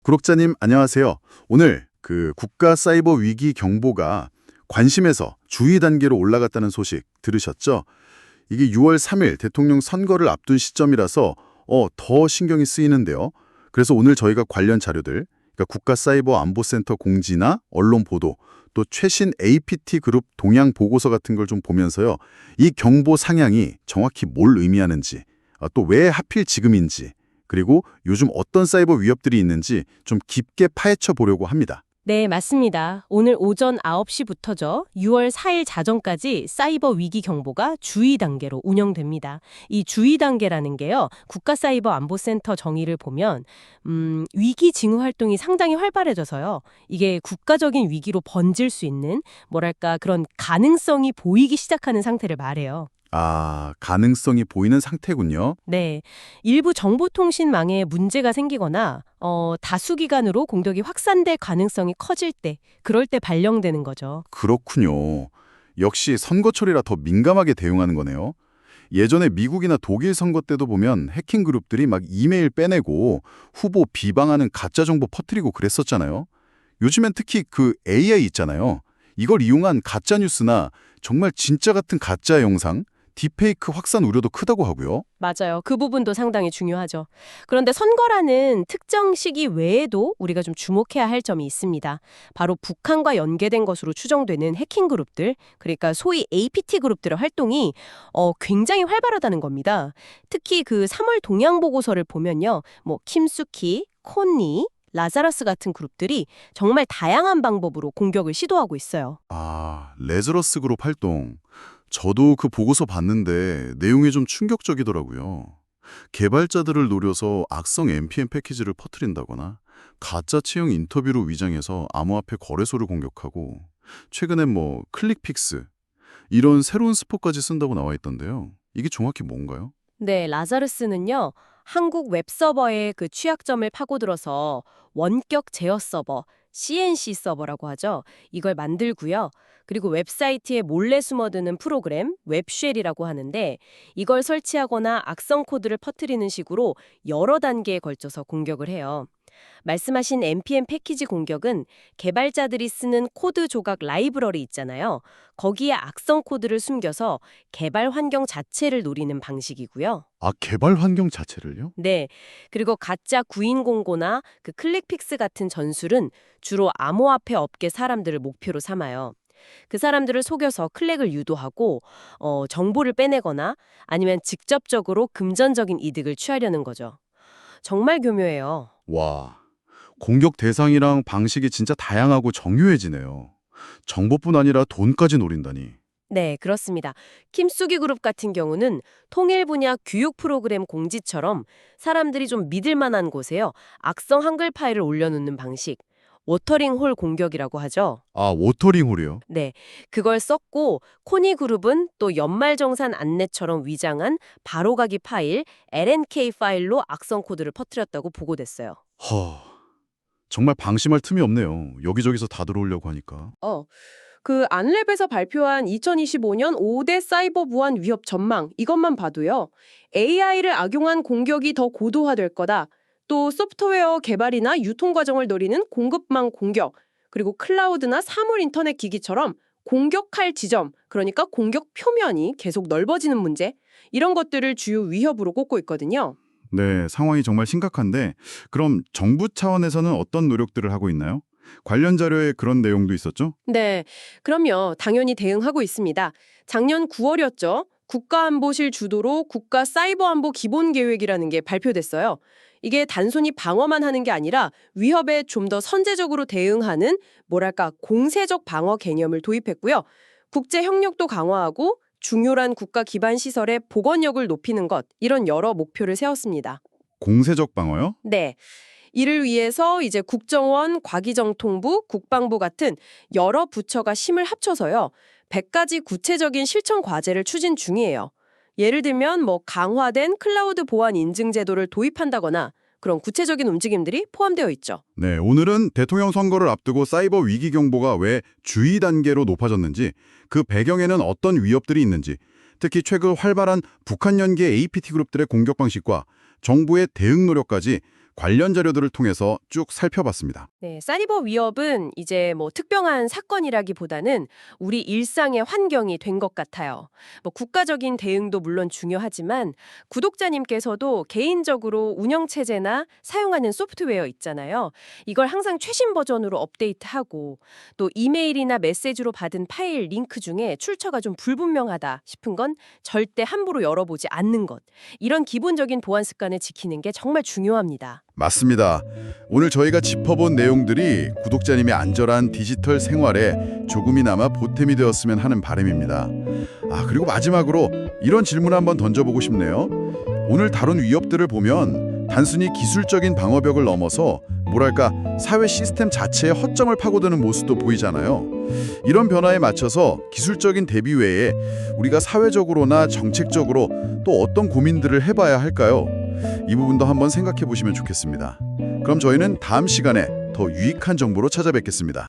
구독자님 안녕하세요. 오늘 국가 사이버 위기 경보가 관심에서 주의 단계로 올라갔다는 소식 들으셨죠? 이게 6월 3일 대통령 선거를 앞둔 시점이라서 더 신경이 쓰이는데요. 그래서 오늘 저희가 관련 자료들, 그러니까 국가사이버안보센터 공지나 언론 보도, 또 최신 APT 그룹 동향 보고서 같은 걸 좀 보면서요. 이 경보 상향이 정확히 뭘 의미하는지, 또 왜 하필 지금인지, 그리고 요즘 어떤 사이버 위협들이 있는지 좀 깊게 파헤쳐 보려고 합니다. 네, 맞습니다. 오늘 오전 9시부터죠. 6월 4일 자정까지 사이버 위기 경보가 주의 단계로 운영됩니다. 이 주의 단계라는 게요. 국가사이버안보센터 정의를 보면 위기 징후 활동이 상당히 활발해져서요. 이게 국가적인 위기로 번질 수 있는 뭐랄까 그런 가능성이 보이기 시작하는 상태를 말해요. 가능성이 보이는 상태군요. 네. 일부 정보통신망에 문제가 생기거나 다수 기관으로 공격이 확산될 가능성이 커질 때, 그럴 때 발령되는 거죠. 그렇군요. 역시 선거철이라 더 민감하게 대응하는 거네요. 예전에 미국이나 독일 선거 때도 보면 해킹 그룹들이 막 이메일 빼내고 후보 비방하는 가짜 정보 퍼뜨리고 그랬었잖아요. 요즘엔 특히 AI 있잖아요. 이걸 이용한 가짜 뉴스나 정말 진짜 같은 가짜 영상, 딥페이크 확산 우려도 크다고 하고요. 맞아요. 그 부분도 상당히 중요하죠. 그런데 선거라는 특정 시기 외에도 우리가 좀 주목해야 할 점이 있습니다. 바로 북한과 연계된 것으로 추정되는 해킹 그룹들, 그러니까 소위 APT 그룹들의 활동이 굉장히 활발하다는 겁니다. 특히 그 3월 동향 보고서를 보면요. 뭐 킴수키, 콘니, 라자러스 같은 그룹들이 정말 다양한 방법으로 공격을 시도하고 있어요. 레저러스 그룹 활동. 저도 그 보고서 봤는데 내용이 좀 충격적이더라고요. 개발자들을 노려서 악성 npm 패키지를 퍼뜨린다거나 가짜 채용 인터뷰로 위장해서 암호화폐 거래소를 공격하고 최근엔 클릭픽스 이런 새로운 스포까지 쓴다고 나와 있던데요. 이게 정확히 뭔가요? 네, 라자르스는요, 한국 웹서버의 그 취약점을 파고들어서 원격 제어 서버, CNC 서버라고 하죠. 이걸 만들고요. 그리고 웹사이트에 몰래 숨어드는 프로그램, 웹쉘이라고 하는데 이걸 설치하거나 악성 코드를 퍼뜨리는 식으로 여러 단계에 걸쳐서 공격을 해요. 말씀하신 npm 패키지 공격은 개발자들이 쓰는 코드 조각 라이브러리 있잖아요. 거기에 악성 코드를 숨겨서 개발 환경 자체를 노리는 방식이고요. 개발 환경 자체를요? 네. 그리고 가짜 구인 공고나 그 클릭픽스 같은 전술은 주로 암호화폐 업계 사람들을 목표로 삼아요. 그 사람들을 속여서 클릭을 유도하고 정보를 빼내거나 아니면 직접적으로 금전적인 이득을 취하려는 거죠. 정말 교묘해요. 와, 공격 대상이랑 방식이 진짜 다양하고 정교해지네요. 정보뿐 아니라 돈까지 노린다니. 네, 그렇습니다. 킴수기 그룹 같은 경우는 통일 분야 교육 프로그램 공지처럼 사람들이 좀 믿을 만한 곳에요. 악성 한글 파일을 올려놓는 방식. 워터링 홀 공격이라고 하죠. 워터링홀이요? 네, 그걸 썼고 코니 그룹은 또 연말정산 안내처럼 위장한 바로가기 파일, LNK 파일로 악성 코드를 퍼뜨렸다고 보고됐어요. 정말 방심할 틈이 없네요. 여기저기서 다 들어오려고 하니까. 그 안랩에서 발표한 2025년 5대 사이버 보안 위협 전망 이것만 봐도요. AI를 악용한 공격이 더 고도화될 거다. 또 소프트웨어 개발이나 유통 과정을 노리는 공급망 공격, 그리고 클라우드나 사물 인터넷 기기처럼 공격할 지점, 그러니까 공격 표면이 계속 넓어지는 문제, 이런 것들을 주요 위협으로 꼽고 있거든요. 네, 상황이 정말 심각한데 그럼 정부 차원에서는 어떤 노력들을 하고 있나요? 관련 자료에 그런 내용도 있었죠? 네, 그럼요. 당연히 대응하고 있습니다. 작년 9월이었죠. 국가안보실 주도로 국가사이버안보 기본계획이라는 게 발표됐어요. 이게 단순히 방어만 하는 게 아니라 위협에 좀 더 선제적으로 대응하는 뭐랄까 공세적 방어 개념을 도입했고요. 국제 협력도 강화하고 중요한 국가 기반 시설의 복원력을 높이는 것, 이런 여러 목표를 세웠습니다. 공세적 방어요? 네. 이를 위해서 이제 국정원, 과기정통부, 국방부 같은 여러 부처가 힘을 합쳐서요. 100가지 구체적인 실천 과제를 추진 중이에요. 예를 들면 강화된 클라우드 보안 인증 제도를 도입한다거나 그런 구체적인 움직임들이 포함되어 있죠. 네, 오늘은 대통령 선거를 앞두고 사이버 위기 경보가 왜 주의 단계로 높아졌는지, 그 배경에는 어떤 위협들이 있는지, 특히 최근 활발한 북한 연계 APT 그룹들의 공격 방식과 정부의 대응 노력까지 관련 자료들을 통해서 쭉 살펴봤습니다. 네, 사이버 위협은 이제 뭐 특별한 사건이라기보다는 우리 일상의 환경이 된 것 같아요. 뭐 국가적인 대응도 물론 중요하지만 구독자님께서도 개인적으로 운영체제나 사용하는 소프트웨어 있잖아요. 이걸 항상 최신 버전으로 업데이트하고 또 이메일이나 메시지로 받은 파일 링크 중에 출처가 좀 불분명하다 싶은 건 절대 함부로 열어보지 않는 것. 이런 기본적인 보안 습관을 지키는 게 정말 중요합니다. 맞습니다. 오늘 저희가 짚어본 내용들이 구독자님의 안전한 디지털 생활에 조금이나마 보탬이 되었으면 하는 바람입니다. 그리고 마지막으로 이런 질문 한번 던져보고 싶네요. 오늘 다룬 위협들을 보면 단순히 기술적인 방어벽을 넘어서 뭐랄까 사회 시스템 자체의 허점을 파고드는 모습도 보이잖아요. 이런 변화에 맞춰서 기술적인 대비 외에 우리가 사회적으로나 정책적으로 또 어떤 고민들을 해봐야 할까요? 이 부분도 한번 생각해 보시면 좋겠습니다. 그럼 저희는 다음 시간에 더 유익한 정보로 찾아뵙겠습니다.